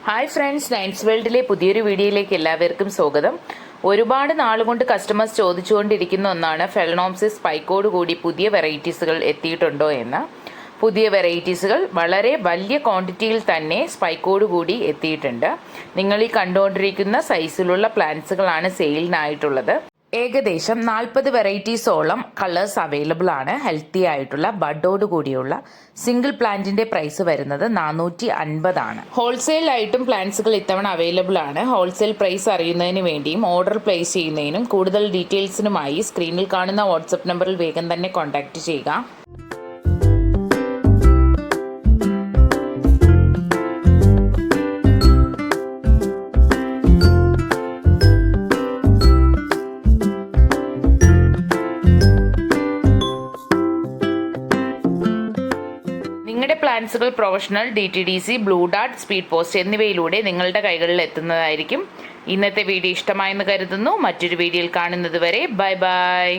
Hi friends, nines വേൾഡിലെ പുതിയൊരു വീഡിയോയിലേക്ക് എല്ലാവർക്കും സ്വാഗതം. ഒരുപാട് നാളുകൊണ്ട് കസ്റ്റമേഴ്സ് ചോദിച്ചുകൊണ്ടിരിക്കുന്ന ഒന്നാണ് ഫെലനോപ്സിസ് സ്പൈക്കോട് കൂടി പുതിയ വെറൈറ്റീസുകൾ എത്തിയിട്ടുണ്ടോ എന്ന്. പുതിയ വെറൈറ്റീസുകൾ വളരെ വലിയ ക്വാണ്ടിറ്റിയിൽ തന്നെ സ്പൈക്കോട് കൂടി എത്തിയിട്ടുണ്ട്. നിങ്ങൾ ഈ കണ്ടുകൊണ്ടിരിക്കുന്ന സൈസിലുള്ള പ്ലാന്റ്സുകളാണ് സെയിലിനായിട്ടുള്ളത്. ഏകദേശം 40 വെറൈറ്റീസോളം കളേഴ്സ് അവൈലബിൾ ആണ്. ഹെൽത്തി ആയിട്ടുള്ള ബഡോട് കൂടിയുള്ള സിംഗിൾ പ്ലാന്റിന്റെ പ്രൈസ് വരുന്നത് 450 ആണ്. ഹോൾസെയിലായിട്ടും പ്ലാന്റ്സുകൾ ഇത്തവണ അവൈലബിൾ ആണ്. ഹോൾസെയിൽ പ്രൈസ് അറിയുന്നതിന് വേണ്ടിയും ഓർഡർ പ്ലേസ് ചെയ്യുന്നതിനും കൂടുതൽ ഡീറ്റെയിൽസിനുമായി സ്ക്രീനിൽ കാണുന്ന വാട്സപ്പ് നമ്പറിൽ വേഗം തന്നെ കോൺടാക്റ്റ് ചെയ്യുക. നിങ്ങളുടെ പ്ലാന്റ്സുകൾ professional, DTDC, blue dart, speed post എന്നിവയിലൂടെ നിങ്ങളുടെ കൈകളിൽ എത്തുന്നതായിരിക്കും. ഇന്നത്തെ വീഡിയോ ഇഷ്ടമായെന്ന് കരുതുന്നു. മറ്റൊരു വീഡിയോയിൽ കാണുന്നത് വരെ ബൈ ബൈ.